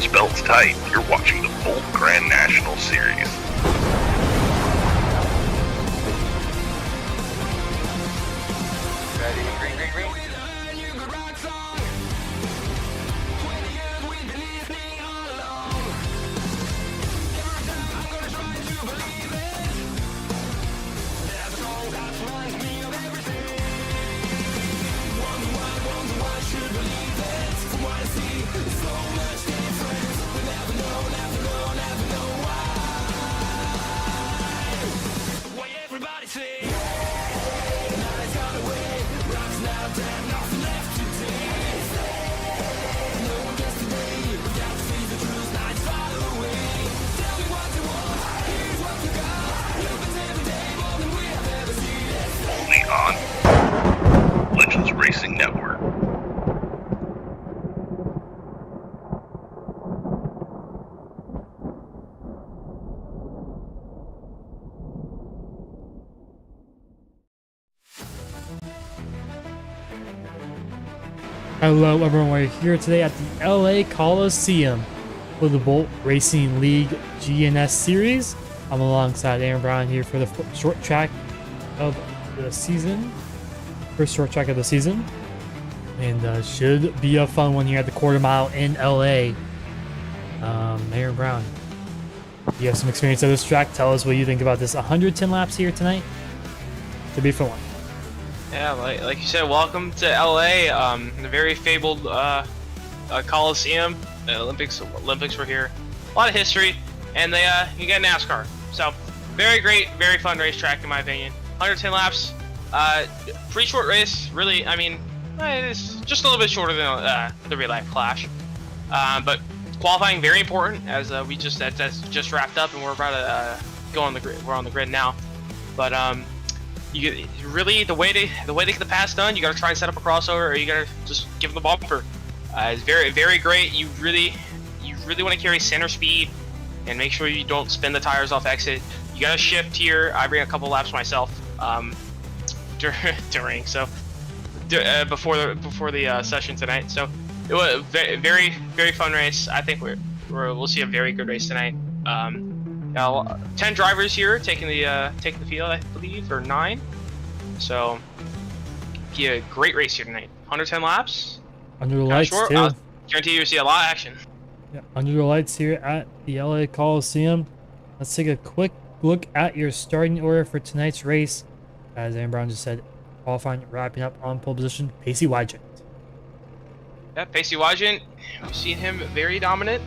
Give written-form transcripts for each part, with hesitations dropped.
those belts tight. You're watching the Bolt Grand National Series. Ready? Green, green, green. Only on Legends Racing Network. Hello everyone, we're here today at the LA Coliseum for the Bolt Racing League GNS Series. I'm alongside Aaron Brown here for the short track of the season. First short track of the season. And should be a fun one here at the quarter mile in LA. Aaron Brown, you have some experience at this track. Tell us what you think about this 110 laps here tonight. Should be a fun one. Yeah, like you said, welcome to LA, the very fabled Coliseum. The Olympics were here. A lot of history, and you get NASCAR. So, very great, very fun racetrack in my opinion. 110 laps, pretty short race. Really, I mean, it's just a little bit shorter than the real life Clash. But qualifying very important, as that's just wrapped up, and we're about to go on the grid. We're on the grid now, but you really the way to get the pass done, you got to try and set up a crossover, or you got to just give them the bumper. It's very, very great. You really want to carry center speed and make sure you don't spin the tires off exit. You got to shift here. I ran a couple laps myself during before the session tonight. So it was a very, very fun race. I think we'll see a very good race tonight. 10 drivers here taking the field, I believe, or 9. So, be a great race here tonight. 110 laps. Under the lights short. too. I'll guarantee you see a lot of action. Yeah, under the lights here at the LA Coliseum. Let's take a quick look at your starting order for tonight's race. As Aaron Brown just said, qualifying wrapping up on pole position, Pacey Wygent. Yeah, Pacey Wygent, we've seen him very dominant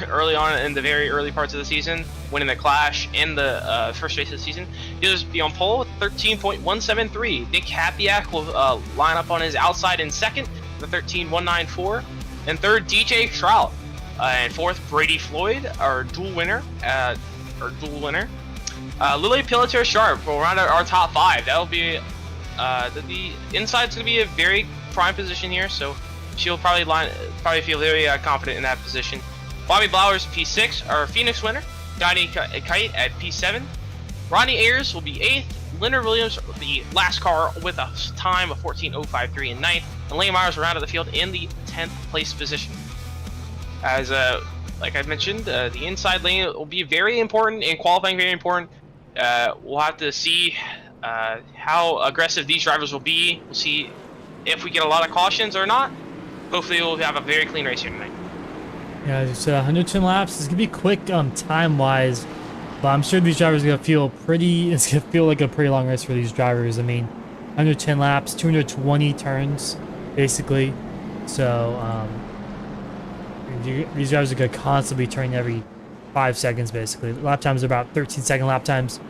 early on in the very early parts of the season, winning the Clash in the first race of the season. He'll just be on pole with 13.173. Nick Hapiak will line up on his outside in second, the 13.194. And third, DJ Trout. And fourth, Brady Floyd, our dual winner. Lily Pilater Sharp will round out our top 5. That'll be the inside's going to be a very prime position here, so she'll probably feel very confident in that position. Bobby Blowers, P6, our Phoenix winner. Johnny Kite at P7. Ronnie Ayers will be 8th. Leonard Williams, the last car, with a time of 14.053 in 9th. And Lane Myers will round out the field in the 10th place position. As like I mentioned, the inside lane will be very important in qualifying. Very important. We'll have to see how aggressive these drivers will be. We'll see if we get a lot of cautions or not. Hopefully we'll have a very clean race here tonight. Yeah, as you said, 110 laps. It's gonna be quick time-wise, but I'm sure these drivers are gonna feel it's gonna feel like a pretty long race for these drivers. I mean, 110 laps, 220 turns, basically. So these drivers are gonna constantly turn every 5 seconds, basically. Lap times are about 13-second lap times.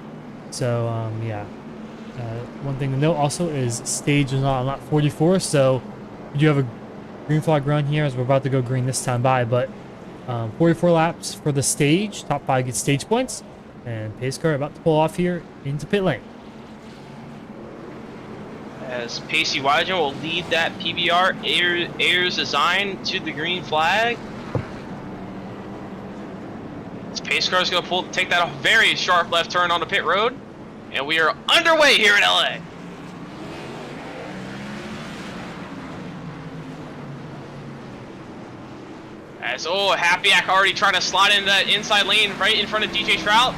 So yeah. One thing to note also is stage is not 44, so you do have a green flag run here as we're about to go green this time by, but 44 laps for the stage. Top 5 get stage points, and pace car about to pull off here into pit lane. As Pacey Wygent will lead that PBR Ayers design to the green flag. This pace car is going to take that very sharp left turn on the pit road, and we are underway here in LA. As Happyack already trying to slide into that inside lane right in front of DJ Trout.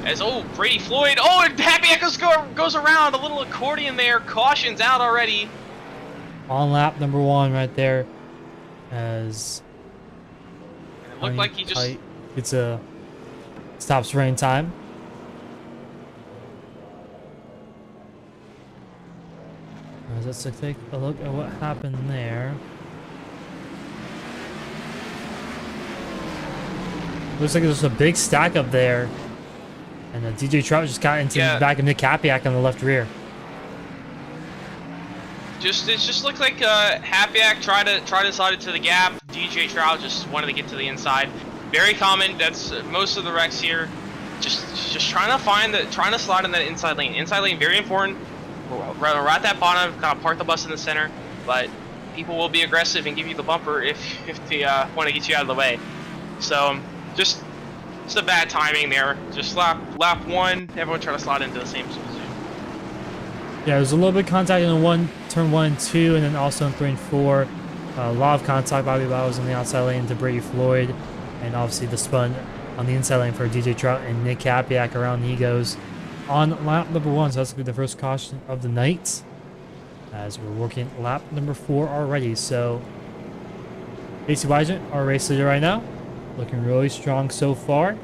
As Brady Floyd, and Happyack goes around, a little accordion there, caution's out already. On lap number 1 right there, as it looked like he just it's a stops rain time. Let's take a look at what happened there. Looks like there's a big stack up there, and DJ Trout just got into the back of Nick Happyack on the left rear. It just looked like Happyack tried to slide into the gap. DJ Trout just wanted to get to the inside. Very common. That's most of the wrecks here. Just trying to slide in that inside lane. Inside lane very important. We're at that bottom. Kind of park the bus in the center, but people will be aggressive and give you the bumper if they want to get you out of the way. So just a bad timing there. Just lap 1, everyone trying to slide into the same position. Yeah, there's a little bit of contact in turn 1 and 2, and then also in 3 and 4. A lot of contact. Bobby Bowers on the outside lane to Brady Floyd, and obviously the spun on the inside lane for DJ Trout and Nick Happyack around he goes on lap number 1. So that's going to be the first caution of the night, as we're working lap number 4 already. So AC Wygent, our race leader right now, looking really strong so far.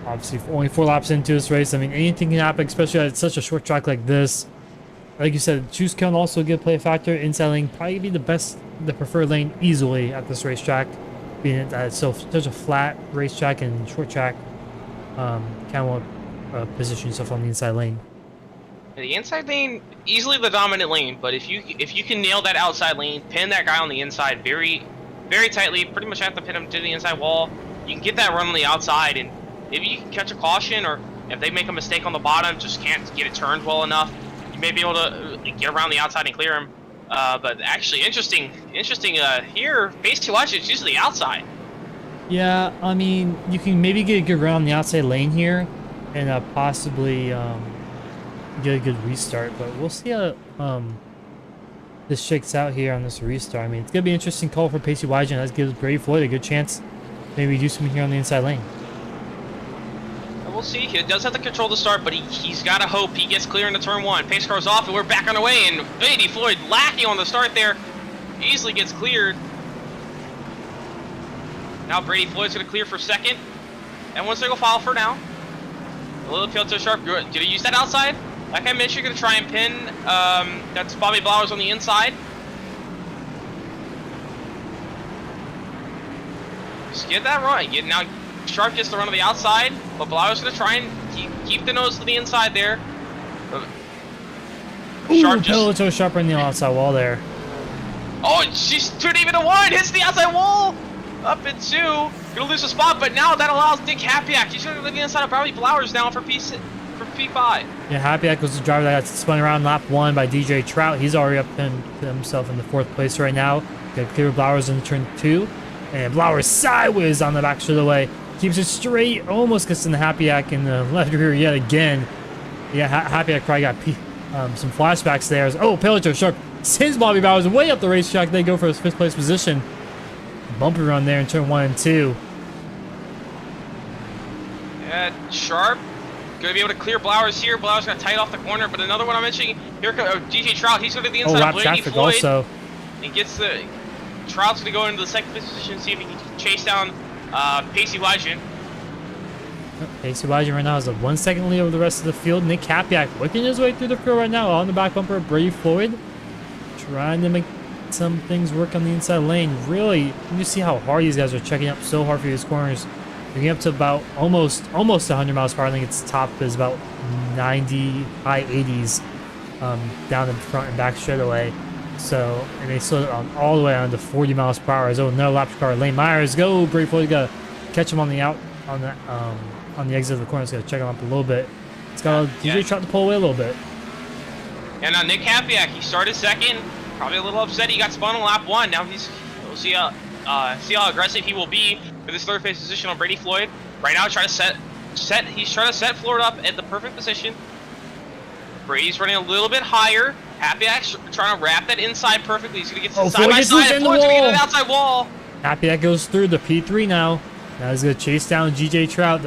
Obviously, only 4 laps into this race. I mean, anything can happen, especially at such a short track like this. Like you said, juice can also a good play factor. Inside lane probably be the preferred lane easily at this racetrack, being that it's such a flat racetrack and short track. Kind of want to position yourself on the inside lane. The inside lane, easily the dominant lane, but if you can nail that outside lane, pin that guy on the inside very, very tightly, pretty much have to pin him to the inside wall. You can get that run on the outside, and maybe you can catch a caution, or if they make a mistake on the bottom, just can't get it turned well enough, you may be able to get around the outside and clear him. But actually, interesting here, phase 2 watch, it's usually the outside. Yeah, I mean, you can maybe get a good run on the outside lane here, and possibly get a good restart. But we'll see how this shakes out here on this restart. I mean, it's gonna be an interesting call for Pacey Wygent. That gives Brady Floyd a good chance, maybe do something here on the inside lane. We'll see. He does have to control the start, but he's got to hope he gets clear into turn 1. Pace car's off, and we're back on the way. And Brady Floyd lacking on the start there, easily gets cleared. Now Brady Floyd's going to clear for second. Everyone's going to go follow for now. A little appeal to Sharp. Did he use that outside? Like I mentioned, you're going to try and pin. That's Bobby Blowers on the inside. Just get that run. Now Sharp gets the run on the outside, but Blowers going to try and keep the nose to the inside there. Sharp on the outside wall there. She's turned even to 1. Hits the outside wall. Up in 2. Gonna lose a spot, but now that allows Nick Happyack. He's gonna look inside of Bobby Blowers now for P5. Yeah, Happyack was the driver that got spun around lap 1 by DJ Trout. He's already up to himself in the 4th place right now. Got clear Blowers in turn 2. And Blowers sideways on the back straightaway. Keeps it straight, almost gets in the Happyack in the left rear yet again. Yeah, Happyack probably got some flashbacks there. Pillager Sharp sends Bobby Bowers way up the racetrack. They go for his 5th place position. Bumpy run there in turn 1 and 2. Yeah, Sharp gonna be able to clear Blowers here. Blowers got tight off the corner, but another one I'm mentioning here comes DJ Trout. He's going to the inside of Brady Floyd. Also. And gets the Trout's gonna go into the 2nd position, see if he can chase down Pacey Wygent. Pacey Wygent right now has a 1 second lead over the rest of the field. Nick Happyack working his way through the field right now on the back bumper of Brady Floyd, trying to make some things work on the inside lane. Really, you see how hard these guys are checking up so hard for these corners. They're getting up to about almost 100 miles per hour. I think its top is about 90, high 80s down the front and back straightaway. So, and they slowed it on all the way on to 40 miles per hour. No lap car. Lane Myers, go. Brady Floyd got to catch him on the exit of the corner. It's got to check him up a little bit. It's got DJ Trout to pull away a little bit. And Nick Happyack, he started 2nd. Probably a little upset he got spun on lap 1. Now we'll see how aggressive he will be for this 3rd place position on Brady Floyd. Right now, he's trying to set Floyd up at the perfect position. Brady's running a little bit higher. Happy X trying to wrap that inside perfectly. He's gonna get to Oh, the side by Floyd gets loose side. in the Floyd's gonna get to wall. the outside wall. Happy that goes through the P3 now. Now he's gonna chase down GJ Trout.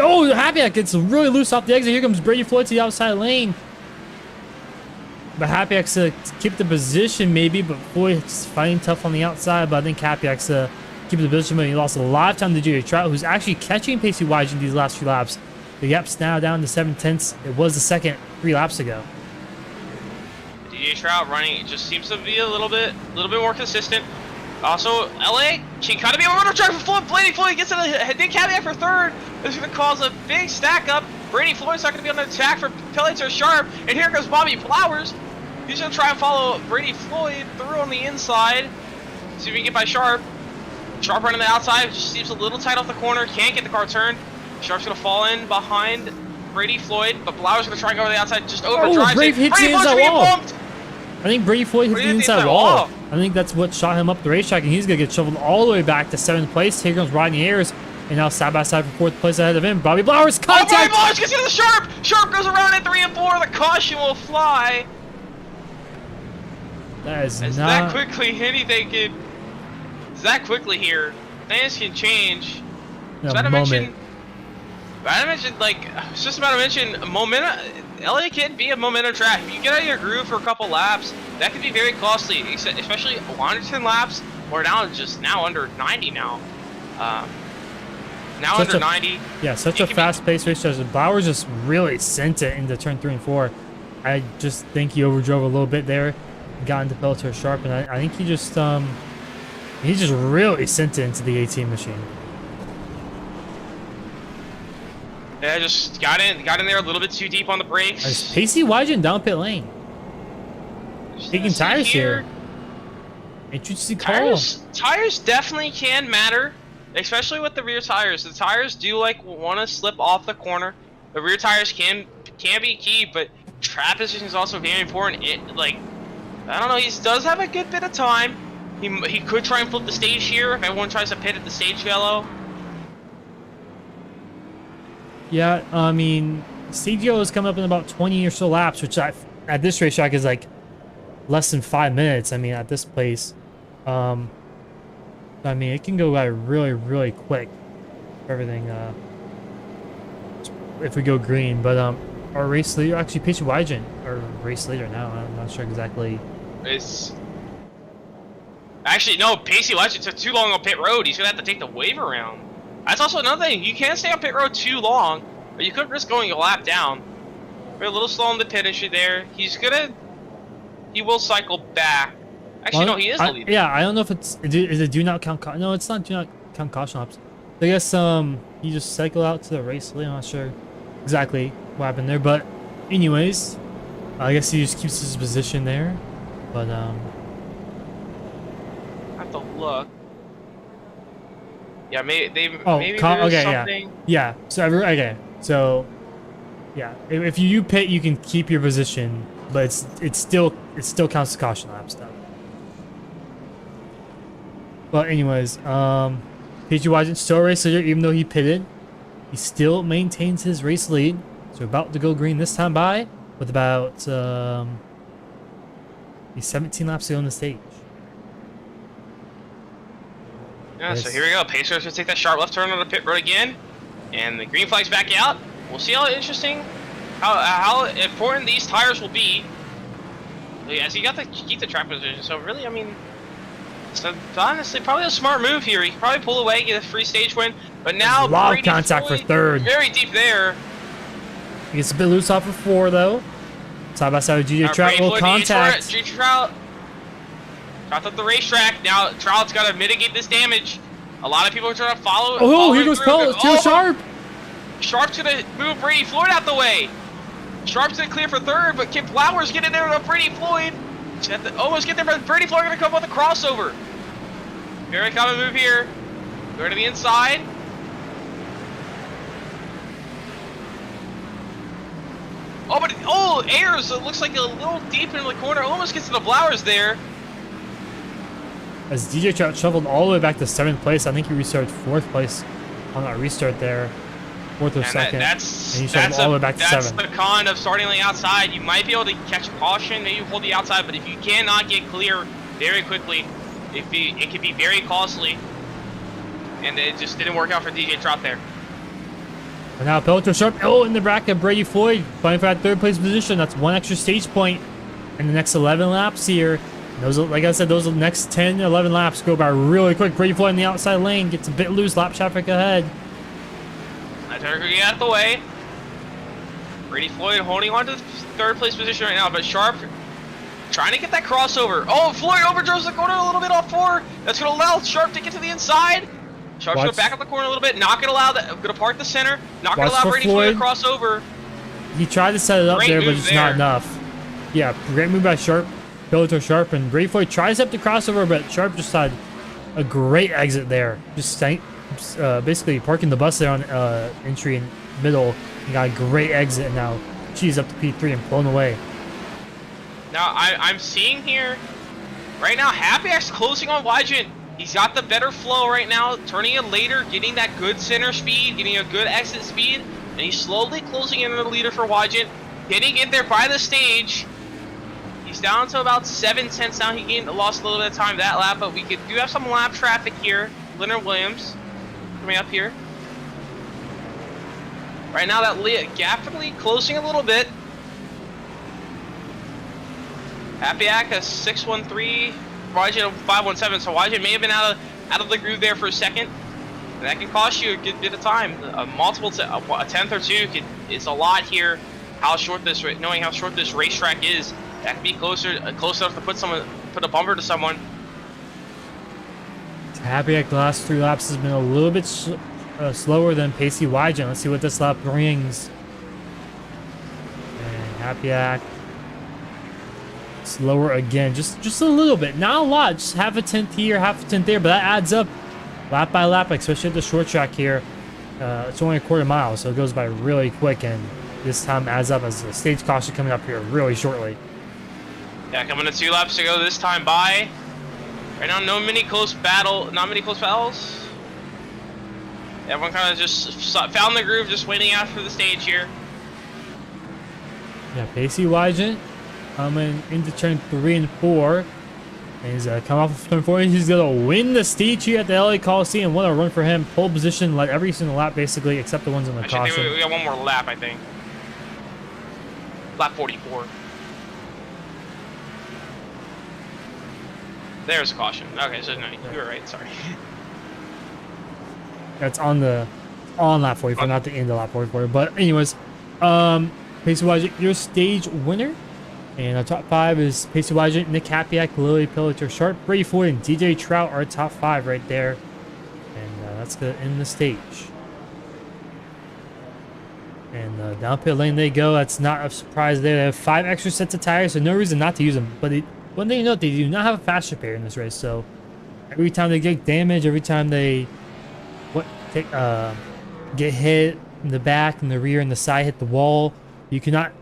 Oh, Happy that gets really loose off the exit. Here comes Brady Floyd to the outside lane. But Happy X keep the position maybe, but Floyd's fighting tough on the outside. But I think Happy X keep the position, but he lost a lot of time to GJ Trout, who's actually catching Pacey Wygen these last few laps. The gap's now down to 7/10. It was the second 3 laps ago. DJ Trout running just seems to be a little bit more consistent. Also, LA can kind of be a runner track for Floyd. Brady Floyd gets in a Nick Caveat for third. This is going to cause a big stack up. Brady Floyd's not going to be on the attack for Pelletier Sharp. And here comes Bobby Flowers. He's going to try and follow Brady Floyd through on the inside. See if he can get by Sharp. Sharp running the outside. Just seems a little tight off the corner. Can't get the car turned. Sharp's going to fall in behind Brady Floyd. But Flowers going to try and go to the outside. Just overdrives. Brady hits the Floyd's inside being wall. bumped. I think Brady Floyd hit the inside wall. I think that's what shot him up the racetrack, and he's going to get shoveled all the way back to 7th place. Here comes Rodney Ayers, and now side by side for 4th place ahead of him. Bobby Flowers, contact! Bobby Flowers gets into the Sharp! Sharp goes around at 3 and 4. The caution will fly. That is As not... that quickly anything can... As that quickly here, things can change. In a moment. I mentioned, like, I was just about to mention, momentum. LA can be a momentum track. If you get out of your groove for a couple laps, that could be very costly, especially 110 laps. We're down just now under 90 now. Now Such under a- 90. Yeah, such a fast-paced race. Flowers just really sent it into turn 3 and 4. I just think he overdrove a little bit there, got into Pelletier Sharp, and I think he just really sent it into the 18 machine. Yeah, just got in there a little bit too deep on the brakes. Is Pacey Wygen down pit lane? Taking tires here. Interesting call. Tires definitely can matter, especially with the rear tires. The tires do want to slip off the corner. The rear tires can be key, but track position is also very important. I don't know. He does have a good bit of time. He could try and flip the stage here if everyone tries to pit at the stage yellow. Yeah, I mean, stage yellow is coming up in about 20 or so laps, which at this racetrack is like less than 5 minutes. I mean, at this place, I mean, it can go by really, really quick. Everything, if we go green, but our race leader, actually, Pacey Wygen, our race leader now. I'm not sure exactly. It's actually no. Pacey Wygen took too long on pit road. He's gonna have to take the wave around. That's also another thing. You can't stay on pit road too long, or you could risk going a lap down. We're a little slow on the pit entry there. He will cycle back. Actually, no, he is the leader. Yeah, I don't know if is it do not count. No, it's not do not count caution laps. I guess he just cycled out to the race lead. I'm not sure exactly what happened there, but anyways, I guess he just keeps his position there. But I have to look. Yeah, maybe okay, something. yeah. So yeah, if you pit, you can keep your position, but it still counts as caution lap stuff. But anyways, Pacey Wygen still a race leader, even though he pitted. He still maintains his race lead. So about to go green this time by with about 17 laps to go on the stage. Yeah, so here we go. Pacer's gonna take that sharp left turn on the pit road again, and the green flag's back out. We'll see how interesting, how important these tires will be. Yeah, so you got to keep the track position. So really, I mean, so honestly, probably a smart move here. He can probably pull away, get a free stage win. But now, a lot of Brady contact Floyd, for third. Very deep there. He gets a bit loose off of 4 though. Side by side with GJ Trout, will contact. GJ Trout. Trout's at the racetrack. Now Trout's got to mitigate this damage. A lot of people are trying to follow. Oh, here goes Pellet. Too Sharp. Sharp's gonna move Brady Floyd out the way. Sharp's gonna clear for third, but Kim Flowers getting there with Brady Floyd. Almost get there, but Brady Floyd gonna come with a crossover. Very common move here. Go to the inside. Ayers looks like a little deep into the corner. Almost gets to the Flowers there. As DJ Trout shoveled all the way back to 7th place, I think he restarted 4th place on that restart there. 4th or And 2nd. And you shove that's all the way back to that's 7th. the con of starting on the outside. You might be able to catch a caution, maybe hold the outside, but if you cannot get clear very quickly, it can be very costly. And it just didn't work out for DJ Trout there. And now Pelleter Sharp, oh, in the bracket, Brady Floyd fighting for that 3rd place position. That's 1 extra stage point in the next 11 laps here. And those, like I said, those next 10, 11 laps go by really quick. Brady Floyd in the outside lane gets a bit loose. Lap traffic ahead. I try to get out of the way. Brady Floyd holding on to the 3rd place position right now, but Sharp trying to get that crossover. Oh, Floyd overdroves the corner a little bit off 4. That's going to allow Sharp to get to the inside. Sharp's going to back up the corner a little bit. Not going to allow that. Going to park the center. Not going to allow Brady Floyd to cross over. He tried to set it up there, but it's not enough. Yeah, great move by Sharp. Pelleter Sharp, and Brady Floyd tries up the crossover, but Sharp just had a great exit there. Just basically parking the bus there on entry and middle. And got a great exit, and now she's up to P3 and blown away. Now, I'm seeing here, right now, Happy X closing on Wygen. He's got the better flow right now, turning it later, getting that good center speed, getting a good exit speed, and he's slowly closing in on the leader for Wygen, getting in there by the stage. He's down to about 7/10 now. He lost a little bit of time that lap, but we do have some lap traffic here. Leonard Williams coming up here. Right now, that gap closing a little bit. Happy Act has 613, Wygen 517. So Wygen may have been out of the groove there for a second, and that can cost you a good bit of time. A 10th or 2 is a lot here. Knowing how short this racetrack is, that can be close enough to put a bumper to someone. Happy Act the last 3 laps has been a little bit slower than Pacey Wygen. Let's see what this lap brings. And Happy Act slower again, just a little bit, not a lot, just half a tenth here, half a tenth there, but that adds up lap by lap, especially at the short track here. It's only a quarter mile, so it goes by really quick, and this time adds up as the stage caution coming up here really shortly. Yeah, coming to 2 laps to go this time by. Right now, not many close battles. Everyone kind of just found the groove, just waiting out for the stage here. Yeah, Pacey Wygen coming into turn 3 and 4. And he's come off of turn 4. He's going to win the stage here at the LA Coliseum. What a run for him. Pole position, led every single lap basically, except the ones on the caution. We got one more lap, I think. Lap 44. There's a caution. Okay, so no, you were right. Sorry. That's on lap 44, not the end of lap 44. But anyways, Pacey Wygen, your stage winner. And our top 5 is Pacey Wygen, Nick Hapiak, Lily Pelleter Sharp, Brady Floyd, and DJ Trout. Our top 5 right there. And that's going to end the stage. And down pit lane they go. That's not a surprise there. They have 5 extra sets of tires, so no reason not to use them. But one thing you note, they do not have a fast repair in this race. So every time they get damage, every time they get hit in the back, in the rear, and the side, hit the wall, you cannot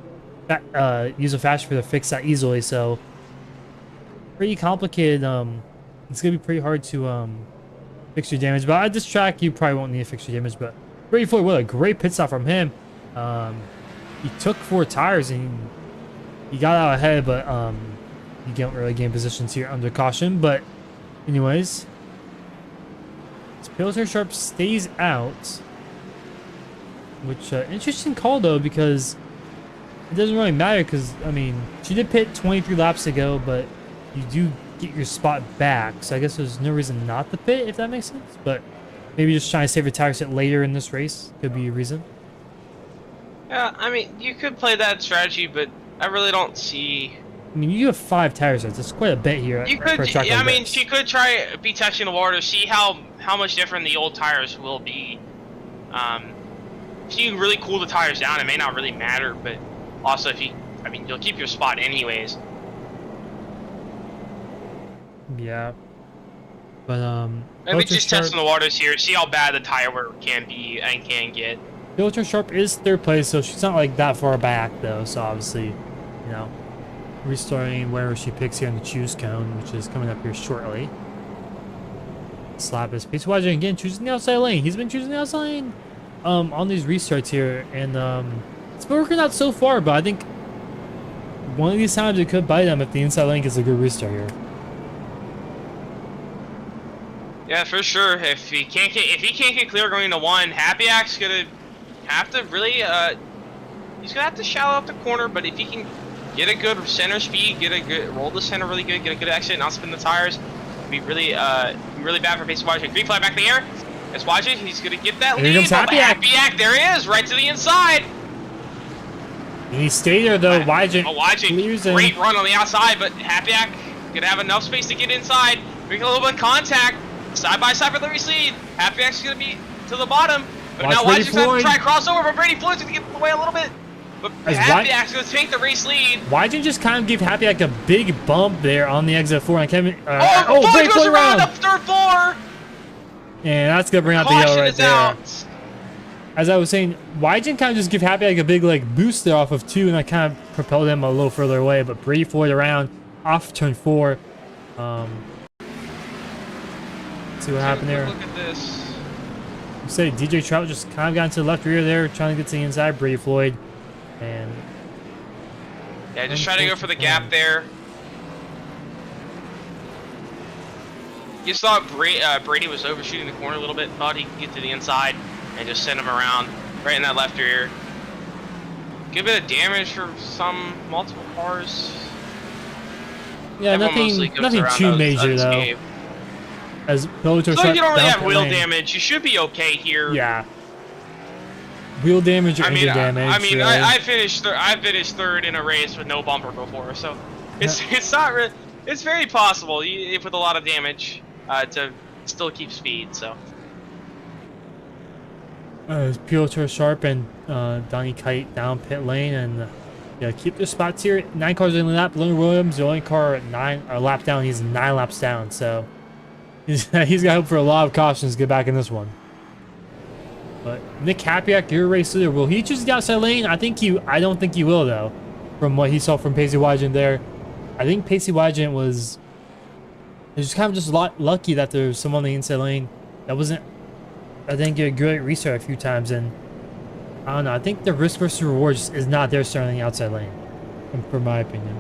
use a fast repair to fix that easily. So pretty complicated. It's gonna be pretty hard to fix your damage. But at this track, you probably won't need to fix your damage. But Brady Floyd, what a great pit stop from him. He took 4 tires and he got out ahead, but you don't really gain positions here under caution. But anyways, Pelleter Sharp stays out, which interesting call though, because it doesn't really matter, because I mean she did pit 23 laps ago, but you do get your spot back, so I guess there's no reason not to pit, if that makes sense. But maybe just trying to save your tire set later in this race could be a reason. Yeah, I mean, you could play that strategy, but I really don't see. I mean, you have 5 tire sets. It's quite a bit here. You could, yeah. I mean, she could try be testing the water, see how much different the old tires will be. If you really cool the tires down, it may not really matter. But also, I mean, you'll keep your spot anyways. Yeah. But maybe just testing the waters here, see how bad the tire wear can be and can get. Pelleter Sharp is 3rd place, so she's not like that far back though. So obviously, you know, restarting wherever she picks here on the choose cone, which is coming up here shortly. Slap is Pacey Wygen again choosing the outside lane. He's been choosing the outside lane on these restarts here, and it's been working out so far. But I think one of these times it could bite them if the inside lane gets a good restart here. Yeah, for sure. If he can't get clear going into one, Happy Act's gonna have to really he's gonna have to shallow up the corner. But if he can get a good center speed, get a good roll the center really good, get a good exit, not spin the tires, it'd be really bad for Pacey Wajin. Green flag back in the air. It's Wajin. He's gonna get that Here lead. comes Happy Act. Happy Act, there he is, right to the inside. And he stayed there though. Wajin clears him. Great run on the outside, but Happy Act gonna have enough space to get inside, make a little bit of contact. Side by side for the race lead. Happy Act's gonna be to the bottom. But now Wajin's gonna try to cross over, but Brady Floyd's gonna get in the way a little bit. But Happy Act's gonna take the race lead. Wajin just kind of gave Happy Act a big bump there on the exit 4. And Kevin. Floyd goes around up third floor. And that's gonna bring out the yellow right there. As I was saying, Wajin kind of just give Happy Act a big boost there off of 2, and that kind of propelled him a little further away. But Brady Floyd around off turn 4. See what happened there. Look at this. You say DJ Trout just kind of got into the left rear there, trying to get to the inside. Brady Floyd, and yeah, just trying to go for the gap there. You just thought Brady was overshooting the corner a little bit. Thought he could get to the inside and just send him around right in that left rear. Good bit of damage for multiple cars. Yeah, Everyone nothing too major though. As Bellator so you don't really have wheel damage. You should be okay here. Yeah. Wheel damage or engine damage. Really. I finished third in a race with no bumper before, so it's not really. It's very possible if with a lot of damage to still keep speed. So. Bellator Sharp and Donnie Kite down pit lane and yeah, keep their spots here. 9 cars in the lap. Leonard Williams, the only car a lap down. He's 9 laps down, so. He's got hope for a lot of cautions to get back in this one. But Nick Hapiak, your race leader, will he choose the outside lane? I don't think he will though. From what he saw from Pacey Wajin there, I think Pacey Wajin was just kind of just lucky that there's someone on the inside lane that wasn't. I think get a great restart a few times, and I don't know. I think the risk versus reward just is not there starting the outside lane, for my opinion.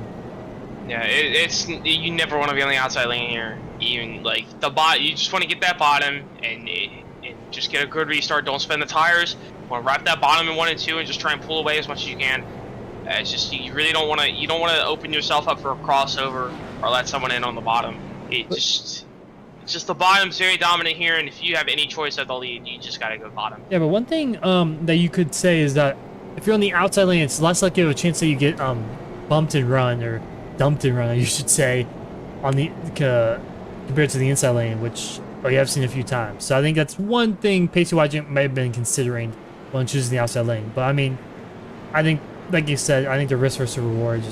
Yeah, it's you never want to be on the outside lane here. Even like the you just want to get that bottom and just get a good restart. Don't spin the tires. You want to wrap that bottom in 1 and 2 and just try and pull away as much as you can. It's just you really don't want to. You don't want to open yourself up for a crossover or let someone in on the bottom. It's just the bottom's very dominant here, and if you have any choice at the lead, you just gotta go bottom. Yeah, but one thing that you could say is that if you're on the outside lane, it's less likely of a chance that you get bumped and run or dumped and run, you should say, on the compared to the inside lane, which you have seen a few times. So I think that's one thing Pacey Wajin might have been considering when choosing the outside lane. But I mean, I think, like you said, I think the risk versus reward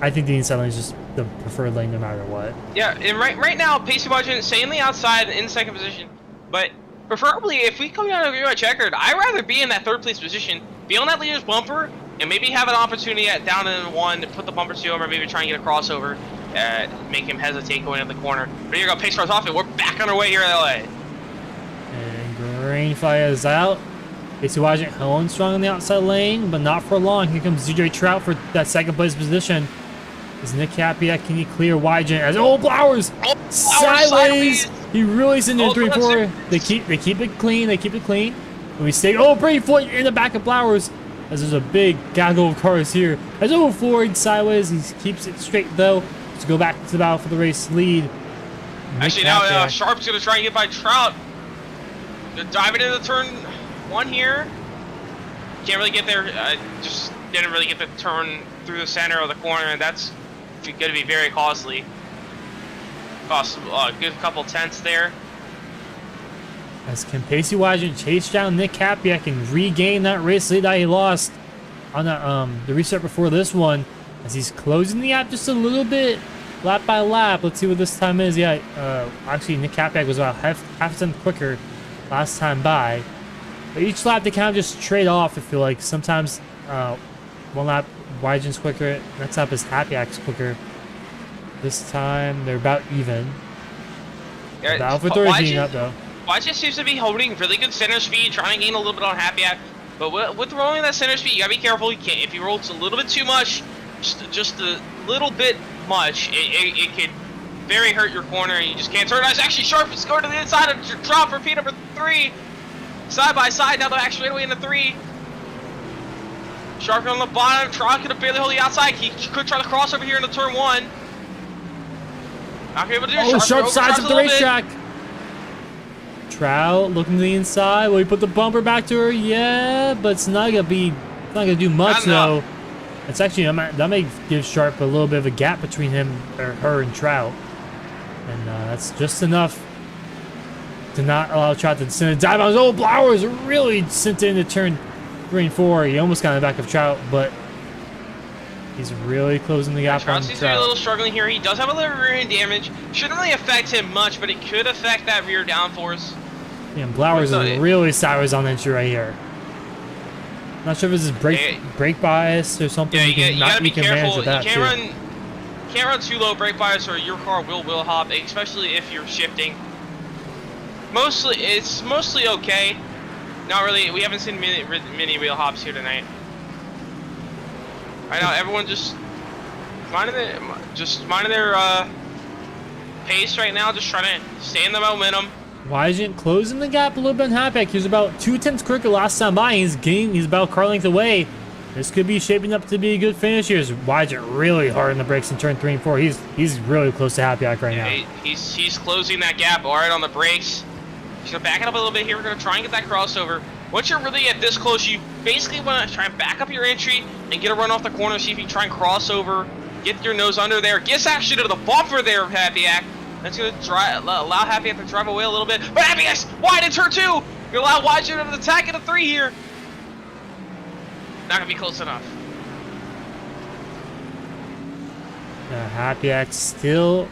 I think the inside lane is just the preferred lane no matter what. Yeah, and right now, Pacey Wajin stay in the outside in second position, but preferably if we come down to a checkered, I'd rather be in that third place position, be on that leader's bumper, and maybe have an opportunity at down in 1 to put the bumper 2 over, maybe try and get a crossover, make him hesitate going in the corner. But here you go, pace cars off, and we're back on our way here in LA. And green flag is out. Pacey Wajin going strong on the outside lane, but not for long. Here comes DJ Trout for that second place position. Is Nick Hapiak, can he clear Wajin as Blowers sideways. He really sent in 3 and 4. They keep it clean. And we stay. Brady Floyd in the back of Blowers. As there's a big gaggle of cars here. As Floyd sideways. He keeps it straight though. To go back to the battle for the race lead. Actually, now Sharp's gonna try and get by Trout. They're diving into turn 1 here. Can't really get there. Just didn't really get the turn through the center of the corner, and that's going to be very costly. Cost a good couple tenths there. As can Pacey Wajin chase down Nick Hapiak and regain that race lead that he lost on the restart before this one, as he's closing the gap just a little bit, lap by lap. Let's see what this time is. Yeah, actually Nick Hapiak was about half a tenth quicker last time by. But each lap they kind of just trade off. I feel like sometimes one lap Wajin's quicker, next lap is Hapiak's quicker. This time they're about even. Yeah, Battle for third heating up though. Watch seems to be holding really good center speed, trying to gain a little bit on Happy Act. But with rolling that center speed, you gotta be careful. You can't, if you roll a little bit too much, just a little bit much, it could very hurt your corner, and you just can't turn. It's actually Sharp is going to the inside of drop for P number 3. Side by side, now they're actually straight away into 3. Sharp on the bottom, Trout could have barely hold the outside. He could try to cross over here into turn 1. Not gonna be able to do it. Oh, Sharp sides at the racetrack. Trout looking to the inside. Will he put the bumper back to her? Yeah, but it's not gonna do much though. It's actually that may give Sharp a little bit of a gap between her and Trout, and that's just enough to not allow Trout to send a dive on. Oh, Blowers really sent it into turn 3 and 4. He almost got in the back of Trout, but he's really closing the gap on Trout seems Trout. to be a little struggling here. He does have a little rear end damage. Shouldn't really affect him much, but it could affect that rear downforce. Yeah, and Blowers is really sideways on the entry right here. Not sure if it's his brake bias or something. Yeah, you gotta be careful. You That can't run too low brake bias, or your car will hop, especially if you're shifting. It's mostly okay. Not really. We haven't seen many wheel hops here tonight. Right now, everyone just minding their pace right now. Just trying to stay in the momentum. Wygent closing the gap a little bit on Hapak. He was about 2 attempts quicker last time by. He's about a car length away. This could be shaping up to be a good finish here. Wygent really hard on the brakes in turn 3 and 4. He's really close to Hapak right now. He's closing that gap all right on the brakes. He's gonna back it up a little bit here. We're gonna try and get that crossover. Once you're really at this close, you basically want to try and back up your entry and get a run off the corner. See if you can try and cross over, get your nose under there, get actually to the bumper there of Happy Act. That's going to allow Happy Act to drive away a little bit. But Happy Act wide in turn 2. You allow Wygent to attack into 3 here. Not going to be close enough. Happy Act still,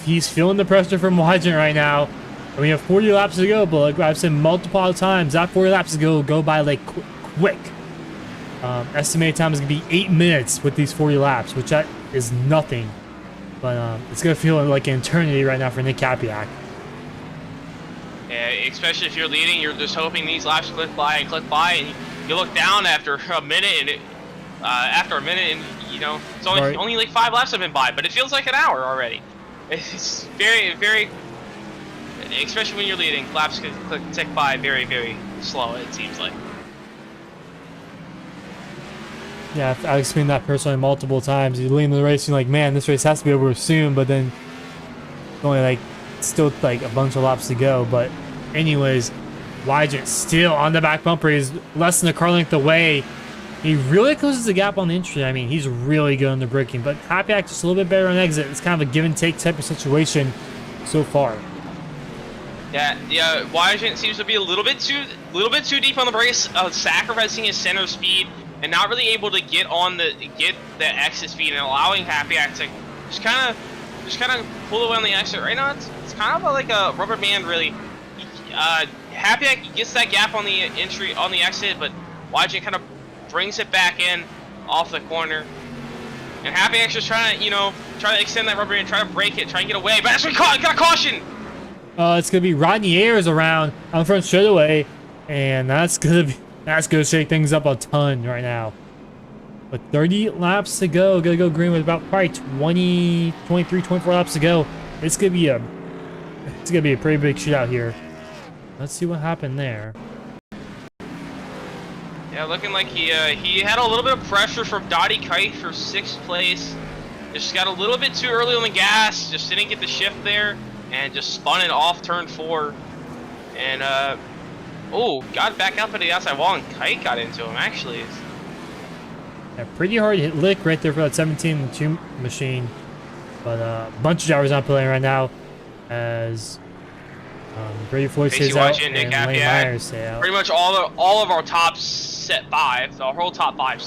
he's feeling the pressure from Wygent right now. And we have 40 laps to go, but like I've said multiple times, that 40 laps to go by like quick. Estimated time is going to be 8 minutes with these 40 laps, which that is nothing. But it's going to feel like an eternity right now for Nick Hapiak. Yeah, especially if you're leading, you're just hoping these laps click by, and you look down after a minute, and you know, it's only like 5 laps have been by, but it feels like an hour already. It's very, very, especially when you're leading, laps can tick by very, very slow, it seems like. Yeah, I've explained that personally multiple times. You lead in the race, you're like, man, this race has to be over soon, but then only like still like a bunch of laps to go. But anyways, Wygent still on the back bumper. He's less than a car length away. He really closes the gap on the entry. I mean, he's really good on the braking, but Hapiak just a little bit better on exit. It's kind of a give and take type of situation so far. Yeah, Wygent seems to be a little bit too deep on the brakes, sacrificing his center speed and not really able to get the exit speed, and allowing Hapiak to just kind of pull away on the exit. Right now, it's kind of like a rubber band, really. Hapiak gets that gap on the entry on the exit, but Wygent kind of brings it back in off the corner, and Hapiak's just trying to extend that rubber band, try to break it, try and get away. But that's what got a caution. It's gonna be Rodney Ayers around on front straightaway, and that's gonna shake things up a ton right now. But 30 laps to go. Gonna go green with about probably 20, 23, 24 laps to go. It's gonna be a pretty big shootout here. Let's see what happened there. Yeah, looking like he had a little bit of pressure from Dottie Kite for 6th place. Just got a little bit too early on the gas. Just didn't get the shift there, and just spun it off turn 4. And got back up at the outside wall, and Kite got into him, actually. Yeah, pretty hard hit lick right there for that 17-2 machine. But a bunch of drivers not playing right now, as Brady Floyd stays out and Lane Myers stay out. Pretty much all of our top set 5, the whole top 5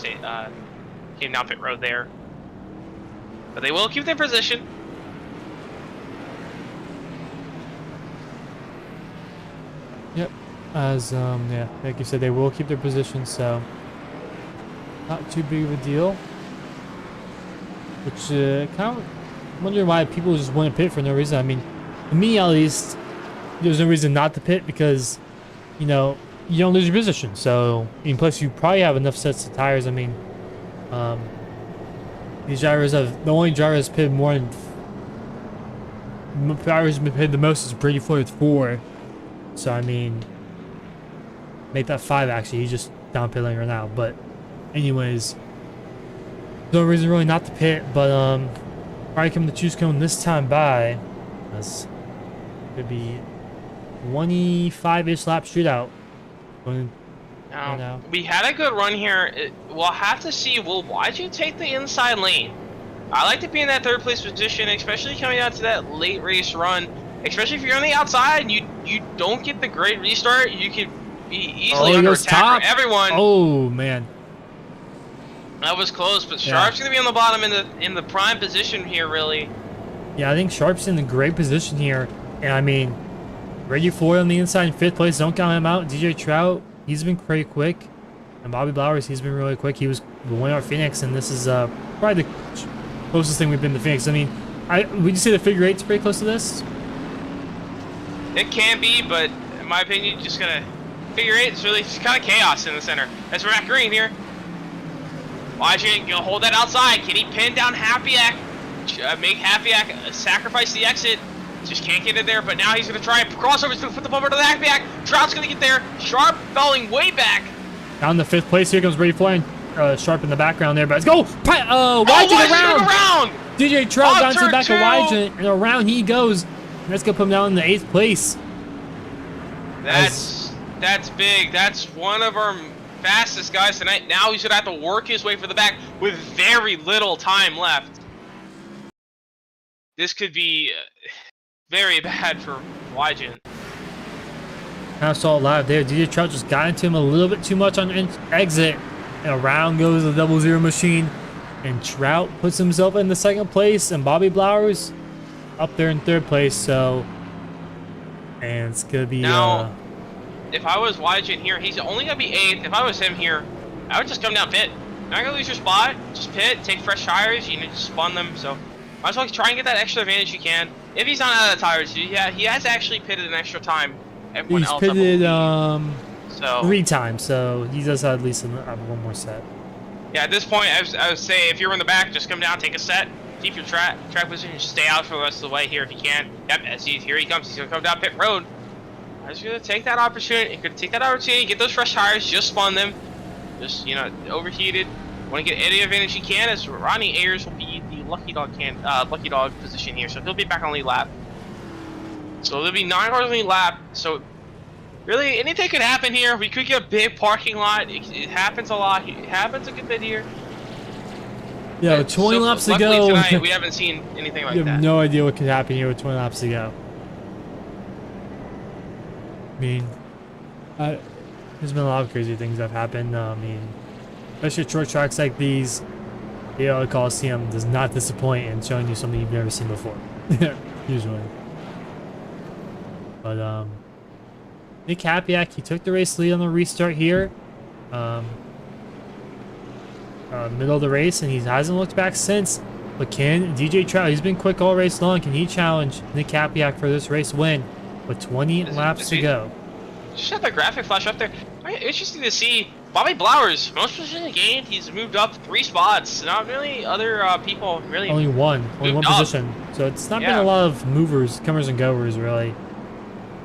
came down pit road there. But they will keep their position. Yep. As yeah, like you said, they will keep their position, so not too big of a deal. Which kind of wondering why people just want to pit for no reason. I mean, to me at least, there's no reason not to pit because, you know, you don't lose your position. So, and plus you probably have enough sets of tires. I mean, these drivers have, the only driver that's pitted more than, drivers been pitted the most is Brady Floyd with 4. So, I mean, make that 5 actually. He's just down pit lane right now. But, anyways, no reason really not to pit. But, probably coming to choose cone this time by, as could be 25-ish lap shootout. Now, we had a good run here. We'll have to see. Why'd you take the inside lane? I like to be in that 3rd place position, especially coming out to that late race run. Especially if you're on the outside and you don't get the great restart, you could be easily under attack for everyone. Oh man, that was close. But Sharp's gonna be on the bottom in the prime position here, really. Yeah, I think Sharp's in a great position here, and I mean, Reggie Floyd on the inside in 5th place. Don't count him out. DJ Trout, he's been pretty quick, and Bobby Blowers, he's been really quick. He was the winner of Phoenix, and this is probably the closest thing we've been to Phoenix. I mean, would you say the figure 8's pretty close to this? It can be, but in my opinion, just gonna figure 8 is really just kind of chaos in the center. That's Matt Green here. Watching, gonna hold that outside. Can he pin down Happiak? Make Happiak sacrifice the exit. Just can't get in there, but now he's going to try and cross over. He's going to put the bumper to the Happiak. Trout's going to get there. Sharp falling way back. Down to 5th place. Here comes Brady Floyd. Sharp in the background there, but let's go. Wygen around. DJ Trout down to the back of Wygen, and around he goes. Let's go put him down in the 8th place. That's big. That's one of our fastest guys tonight. Now he's going to have to work his way for the back with very little time left. This could be very bad for Wygen. Kind of saw it live there. DJ Trout just got into him a little bit too much on exit. And around goes the 00 machine. And Trout puts himself in the 2nd place. And Bobby Blowers up there in 3rd place. So, and it's going to be... Now, if I was Wygen here, he's only going to be 8th. If I was him here, I would just come down pit. You're not going to lose your spot. Just pit, take fresh tires. You need to spun them. So, might as well try and get that extra advantage you can. If he's not out of tires, yeah, he has actually pitted an extra time. Everyone he's else pitted 3 times, so he does have at least one more set. Yeah, at this point, I would say if you're in the back, just come down, take a set, keep your track position, stay out for the rest of the way here if you can. Yep, here he comes. He's gonna come down pit road. I was gonna take that opportunity. Get those fresh tires, just spun them, just overheated. Want to get any advantage you can, as Ronnie Ayers will be the lucky dog position here, so he'll be back on lead lap. So there'll be 9 cars on lead lap. So really, anything could happen here. We could get a big parking lot. It happens a lot. It happens a good bit here. Yeah, with 20 laps to go. Tonight, we haven't seen anything like that. You have no idea what could happen here with 20 laps to go. I mean, there's been a lot of crazy things that have happened. I mean, especially short tracks like these, the Coliseum does not disappoint in showing you something you've never seen before. Usually. But Nick Happiak, he took the race lead on the restart here. Middle of the race, and he hasn't looked back since. But can DJ Trout, he's been quick all race long, can he challenge Nick Happiak for this race win with 20 laps to go? Just have the graphic flash up there. Interesting to see Bobby Blowers, most position gained. He's moved up 3 spots. Not really other people really. Only one position. So it's not been a lot of movers, comers and goers really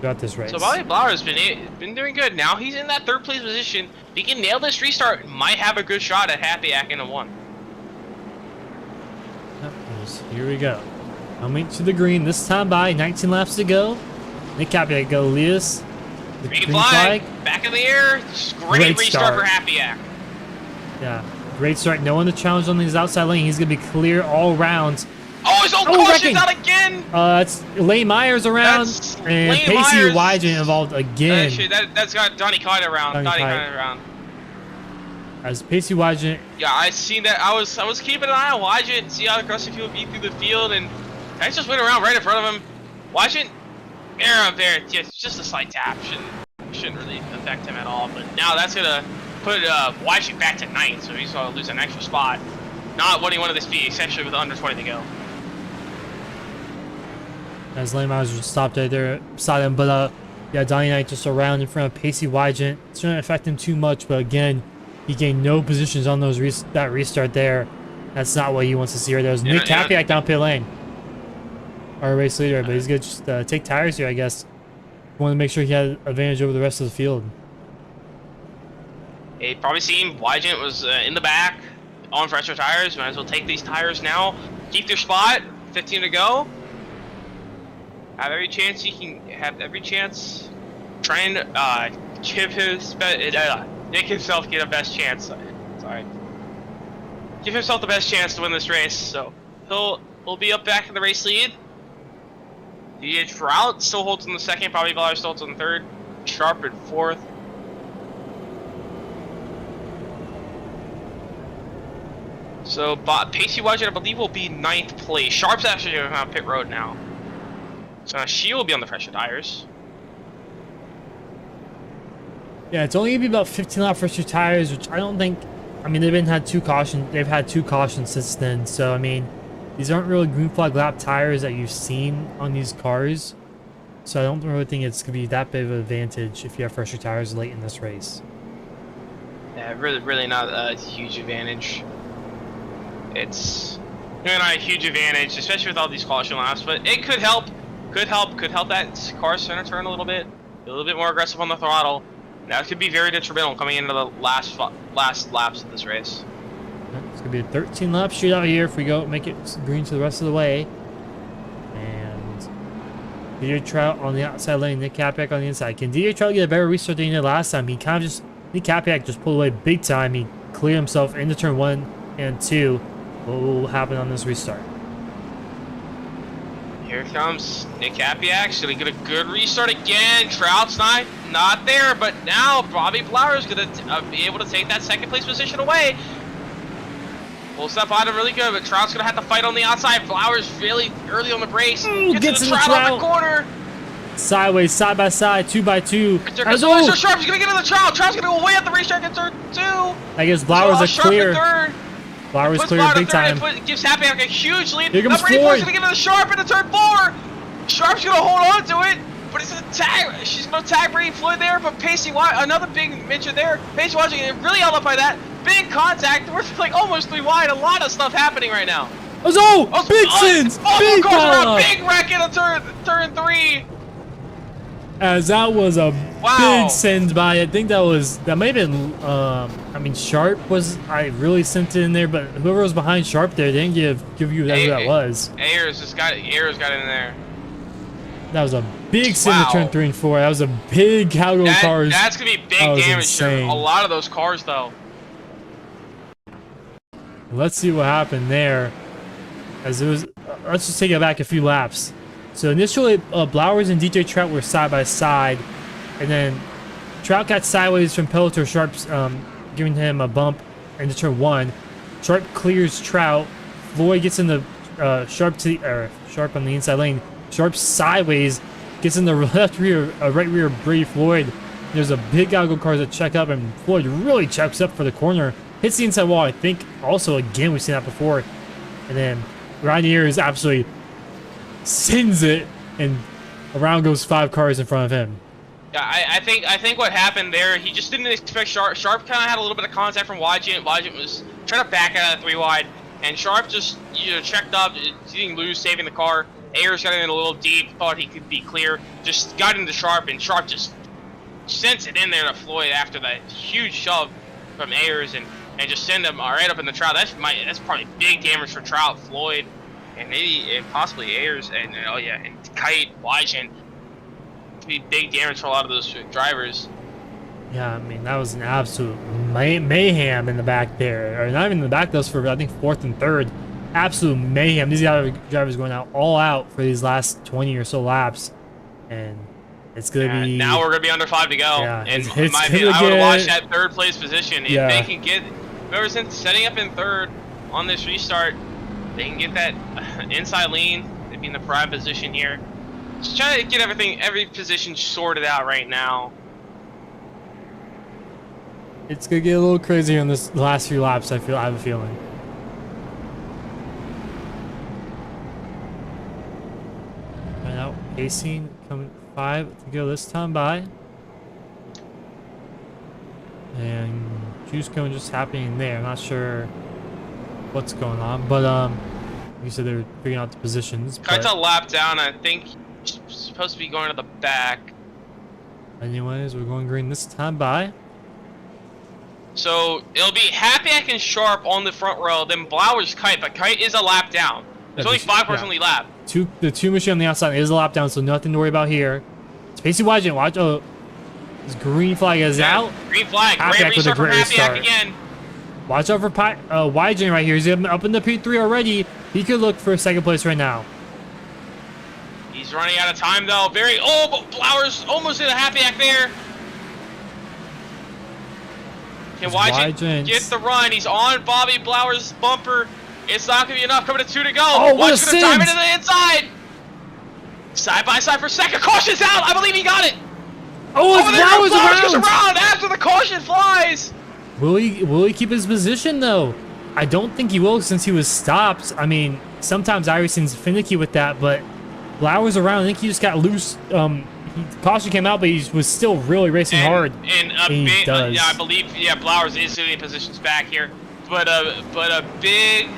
throughout this race. So Bobby Blowers been doing good. Now he's in that 3rd place position. If he can nail this restart, might have a good shot at Happiak in a 1. Here we go. Coming to the green this time by 19 laps to go. Nick Happiak go lead us. Green flag, back in the air. Great restart for Happiak. Yeah, great start. No one to challenge on his outside lane. He's going to be clear all rounds. Oh, his own caution's out again! It's Lane Myers around, and Pacey Wygen involved again. That's got Donnie Kite around. As Pacey Wygen. Yeah, I seen that. I was keeping an eye on Wygen, see how aggressive he would be through the field, and I just went around right in front of him. Wygen, air up there, just a slight tap. Shouldn't really affect him at all. But now that's gonna put Wygen back to 9th, so he's gonna lose an extra spot. Not what he wanted this to be, especially with under 20 to go. As lane miles just stopped right there beside him. But yeah, Donnie Knight just around in front of Pacey Wygant. It shouldn't affect him too much, but again, he gained no positions on those that restart there. That's not what he wants to see right there. There's Nick Capiak down pit lane. Our race leader, but he's gonna just take tires here, I guess. Want to make sure he had advantage over the rest of the field. You probably seen Wygant was in the back on fresher tires. Might as well take these tires now. Keep their spot. 15 to go. Have every chance he can. Have every chance. Trying to give his Nick himself get a best chance. Sorry. Give himself the best chance to win this race. So he'll be up back in the race lead. DJ Trout still holds in the second. Bobby Ballard still holds in the third. Sharp in fourth. So Pacey Wygant, I believe, will be ninth place. Sharp's actually going on pit road now. So she will be on the fresher tires. Yeah, it's only gonna be about 15 lap fresher tires, which I don't think. I mean, they've had two cautions since then. So I mean, these aren't really green flag lap tires that you've seen on these cars. So I don't really think it's gonna be that big of an advantage if you have fresher tires late in this race. Yeah, really not a huge advantage. It's really not a huge advantage, especially with all these caution laps. But it could help. Could help that car center turn a little bit more aggressive on the throttle. That could be very detrimental coming into the last laps of this race. It's gonna be a 13 lap shootout here if we go make it green to the rest of the way. And DJ Trout on the outside lane, Nick Capiak on the inside. Can DJ Trout get a better restart than he did last time? Nick Capiak just pulled away big time. He cleared himself into turn 1 and 2. What will happen on this restart? Here comes Nick Capiak. Should he get a good restart again? Trout's not there, but now Bobby Blower is going to be able to take that second place position away. Full step on him really good, but Trout's going to have to fight on the outside. Blower's really early on the brakes. Gets in the Trout on the corner. Sideways, side by side, 2x2. Sharp's going to get in the Trout. Trout's going to go way at the restart in turn 2. I guess Blower's a clear. Blower's clear big time. Gives Capiak a huge lead. Here comes Number 84 is Floyd. going to give it to Sharp into turn 4. Sharp's going to hold on to it, but it's going to tag. She's going to tag Brady Floyd there, but Pacey Wygant, another big mention there. Pacey Wygant really held up by that. Big contact. We're like almost 3 wide. A lot of stuff happening right now. Big sins. Big big wreck into turn 3. As that was a big send by, I think that may have been, I mean, Sharp was, I really sent it in there, but whoever was behind Sharp there didn't give you who that was. Ayers got in there. That was a big send to turn 3 and 4. That was a big cowgirl cars. That's going to be big damage to a lot of those cars, though. Let's see what happened there. As it was, let's just take it back a few laps. So initially, Blowers and DJ Trout were side by side, and then Trout got sideways from Pelotor. Sharp's giving him a bump into turn 1. Sharp clears Trout. Floyd gets in the Sharp on the inside lane. Sharp sideways gets in the right rear of Brady Floyd. There's a big goggle cars that check up, and Floyd really checks up for the corner. Hits the inside wall. I think also again we've seen that before, and then Ryan Ayers absolutely sends it, and around goes 5 cars in front of him. Yeah, I think what happened there, he just didn't expect Sharp. Sharp kind of had a little bit of contact from Wygant. Wygant was trying to back out of 3 wide, and Sharp just checked up, didn't lose, saving the car. Ayers got in a little deep, thought he could be clear, just got into Sharp, and Sharp just sent it in there to Floyd after that huge shove from Ayers, and just send him right up in the Trout. That's probably big damage for Trout, Floyd, and possibly Ayers, and and Kite, Wygant. Be big damage for a lot of those drivers. Yeah, I mean, that was an absolute mayhem in the back there. Or not even in the back, those for, I think, 4th and 3rd. Absolute mayhem. These drivers going out all out for these last 20 or so laps. And it's going to be... Now we're going to be under 5 to go. Yeah, and in my opinion, I would watch that 3rd place position. If Yeah. they can get... Whoever's setting up in 3rd on this restart, they can get that inside lean. They'd be in the prime position here. Just trying to get every position sorted out right now. It's gonna get a little crazier in this last few laps. I have a feeling. Right out Pacing coming 5 to go this time by. And juice cone just happening there. I'm not sure what's going on, but you said they were figuring out the positions. Kite's a lap down. I think he's supposed to be going to the back. Anyways, we're going green this time by. So it'll be Happy and Sharp on the front row, then Blauer's Kite, but Kite is a lap down. There's only 5 cars on the lap. The two machine on the outside is a lap down, so nothing to worry about here. Spacey Wygent, watch. Oh, this green flag is out. Green flag. Happy Great restart from Happy restart. again. Watch out for Wygent right here. He's up in the P3 already. He could look for second place right now. He's running out of time though. But Blauer's almost in a Happy there. Can Wygent get the run? He's on Bobby Blauer's bumper. It's not going to be enough. Coming to 2 to go. Oh, what a Wygent's going to dive send. into the inside. Side by side for second. Caution's out. I believe he got it. Oh, it's Blauer's Blauer's goes around. around after the caution flies. Will he keep his position though? I don't think he will since he was stopped. I mean, sometimes iRacing's finicky with that, but Blauer's around. I think he just got loose. Caution came out, but he was still really racing hard. And yeah, I believe Blauer's instantly positions back here, but a big.